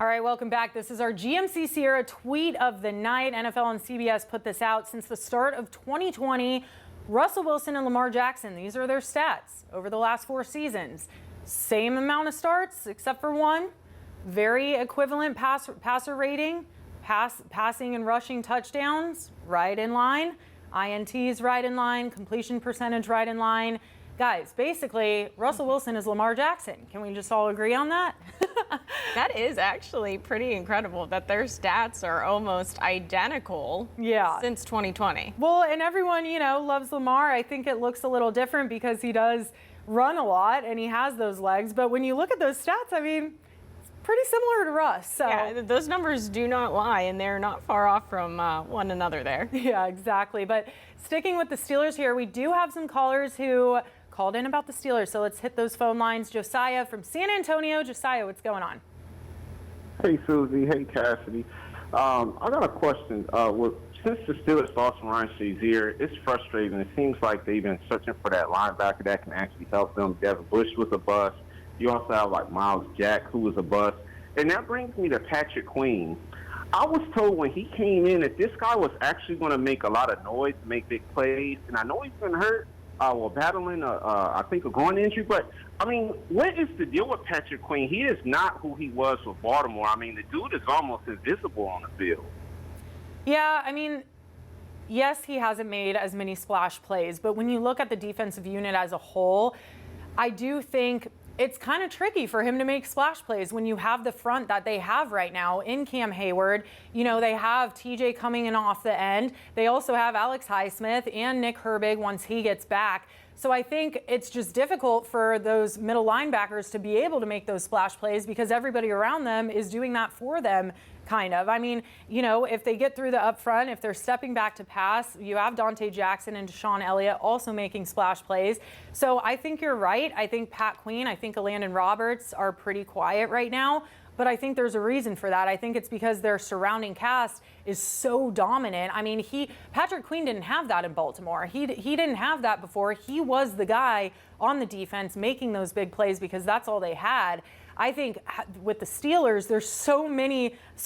All right, welcome back. This is our GMC Sierra tweet of the night. NFL and CBS put this out. Since the start of 2020, Russell Wilson and Lamar Jackson, these are their stats over the last 4 seasons. Same amount of starts, except for one. Very equivalent passer rating, passing and rushing touchdowns, right in line. INTs right in line, completion percentage right in line. Guys, basically, Russell Wilson is Lamar Jackson. Can we just all agree on that? That is actually pretty incredible that their stats are almost identical since 2020. Well, and everyone, loves Lamar. I think it looks a little different because he does run a lot and he has those legs. But when you look at those stats, I mean, it's pretty similar to Russ. So. Yeah, those numbers do not lie, and they're not far off from one another there. Yeah, exactly. But sticking with the Steelers here, we do have some callers who called in about the Steelers. So let's hit those phone lines. Josiah from San Antonio. Josiah, what's going on? Hey, Suzie. Hey, Cassidy. I got a question. Since the Steelers lost Ryan Shazier, it's frustrating. It seems like they've been searching for that linebacker that can actually help them. Devin Bush was a bust. You also have like Miles Jack, who was a bust. And that brings me to Patrick Queen. I was told when he came in that this guy was actually going to make a lot of noise, make big plays. And I know he's been hurt. Battling, I think, a groin injury. But, I mean, what is the deal with Patrick Queen? He is not who he was with Baltimore. I mean, the dude is almost invisible on the field. Yeah, I mean, yes, he hasn't made as many splash plays. But when you look at the defensive unit as a whole, I do think it's kind of tricky for him to make splash plays when you have the front that they have right now in Cam Hayward. They have TJ coming in off the end. They also have Alex Highsmith and Nick Herbig once he gets back. So I think it's just difficult for those middle linebackers to be able to make those splash plays because everybody around them is doing that for them, kind of. I mean, if they get through the up front, if they're stepping back to pass, you have Dante Jackson and Deshaun Elliott also making splash plays. So I think you're right. I think Pat Queen, I think Landon Roberts are pretty quiet right now. But I think there's a reason for that. I think it's because their surrounding cast is so dominant. I mean, Patrick Queen didn't have that in Baltimore. He didn't have that before. He was the guy on the defense making those big plays because that's all they had. I think with the Steelers, there's so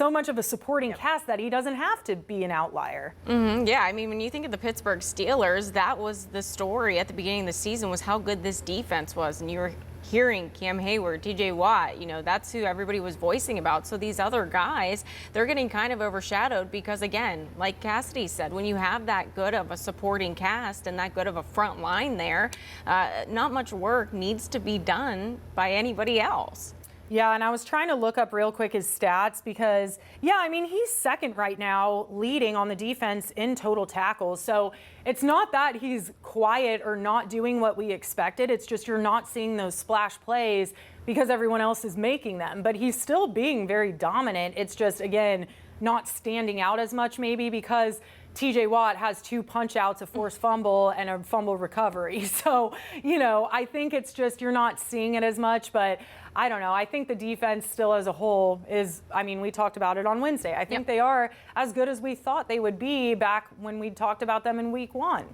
much of a supporting cast that he doesn't have to be an outlier. Yeah, I mean, when you think of the Pittsburgh Steelers, that was the story at the beginning of the season was how good this defense was. And you were hearing Cam Hayward, TJ Watt, that's who everybody was voicing about. So these other guys, they're getting kind of overshadowed because, again, like Cassidy said, when you have that good of a supporting cast and that good of a front line there, not much work needs to be done by anybody else. Yeah, and I was trying to look up real quick his stats because, I mean, he's second right now leading on the defense in total tackles. So it's not that he's quiet or not doing what we expected. It's just you're not seeing those splash plays because everyone else is making them. But he's still being very dominant. It's just, again, not standing out as much maybe because TJ Watt has 2 punch outs, a forced fumble, and a fumble recovery. So, I think it's just you're not seeing it as much, but I don't know. I think the defense still as a whole is, we talked about it on Wednesday. I think they are as good as we thought they would be back when we talked about them in week 1.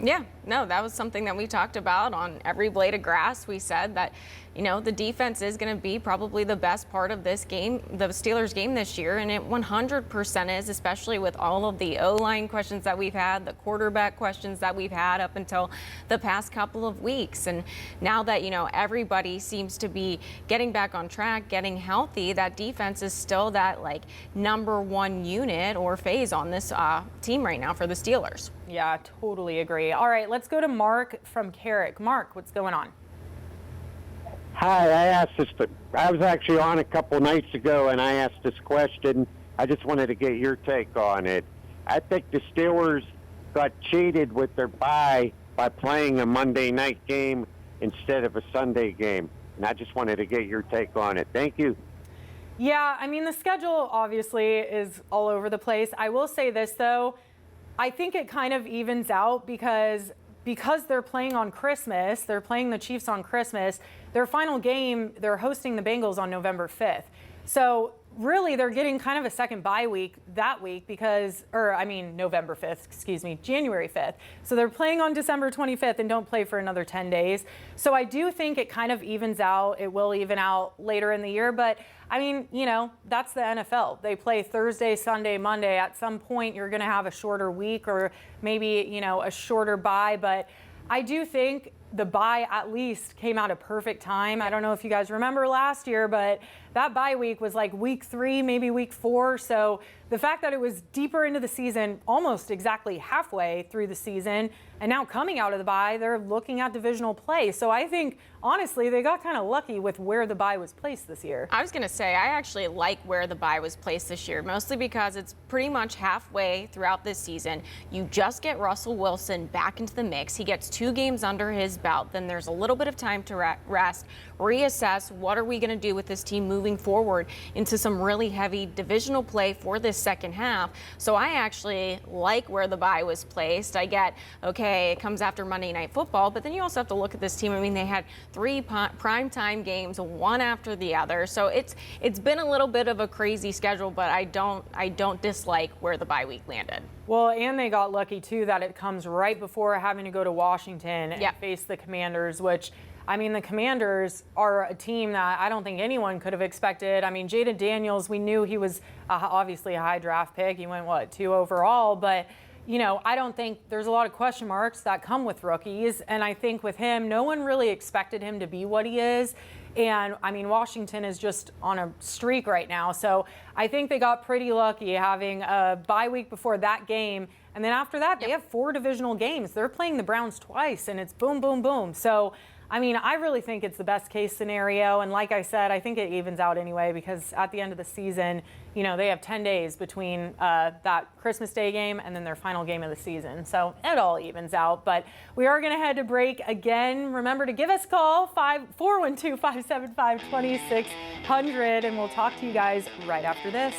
Yeah, no, that was something that we talked about on every blade of grass. We said that, the defense is going to be probably the best part of this game, the Steelers game this year, and it 100% is, especially with all of the O-line questions that we've had, the quarterback questions that we've had up until the past couple of weeks. And now that, everybody seems to be getting back on track, getting healthy, that defense is still that, #1 unit or phase on this team right now for the Steelers. Yeah, totally agree. All right, let's go to Mark from Carrick. Mark, what's going on? Hi, I was actually on a couple nights ago, and I asked this question. I just wanted to get your take on it. I think the Steelers got cheated with their bye by playing a Monday night game instead of a Sunday game, and I just wanted to get your take on it. Thank you. Yeah, the schedule obviously is all over the place. I will say this, though. I think it kind of evens out because they're playing on Christmas, they're playing the Chiefs on Christmas, their final game, they're hosting the Bengals on November 5th. So really, they're getting kind of a second bye week that week November 5th, January 5th. So they're playing on December 25th and don't play for another 10 days. So I do think it kind of evens out. It will even out later in the year, but I mean, that's the NFL. They play Thursday, Sunday, Monday. At some point, you're going to have a shorter week or maybe, a shorter bye. But I do think the bye at least came out a perfect time. I don't know if you guys remember last year, but that bye week was like week 3, maybe week 4. So the fact that it was deeper into the season, almost exactly halfway through the season, and now coming out of the bye, they're looking at divisional play. So I think, honestly, they got kind of lucky with where the bye was placed this year. I was going to say, I actually like where the bye was placed this year, mostly because it's pretty much halfway throughout this season. You just get Russell Wilson back into the mix. He gets 2 games under his belt. Then there's a little bit of time to rest, reassess what are we going to do with this team moving forward into some really heavy divisional play for this second half. So I actually like where the bye was placed. I get, okay, it comes after Monday Night Football, but then you also have to look at this team. I mean, they had 3 primetime games, one after the other. So it's been a little bit of a crazy schedule, but I don't dislike where the bye week landed. Well, and they got lucky too that it comes right before having to go to Washington and face the Commanders, which, I mean, the Commanders are a team that I don't think anyone could have expected. I mean, Jaden Daniels, we knew he was obviously a high draft pick. He went, 2 overall, but I don't think there's a lot of question marks that come with rookies. And I think with him, no one really expected him to be what he is. And I mean, Washington is just on a streak right now. So I think they got pretty lucky having a bye week before that game. And then after that, they have 4 divisional games. They're playing the Browns twice, and it's boom, boom, boom. So I mean, I really think it's the best case scenario. And like I said, I think it evens out anyway, because at the end of the season, they have 10 days between that Christmas Day game and then their final game of the season. So it all evens out. But we are going to head to break again. Remember to give us a call, 412-575-2600, and we'll talk to you guys right after this.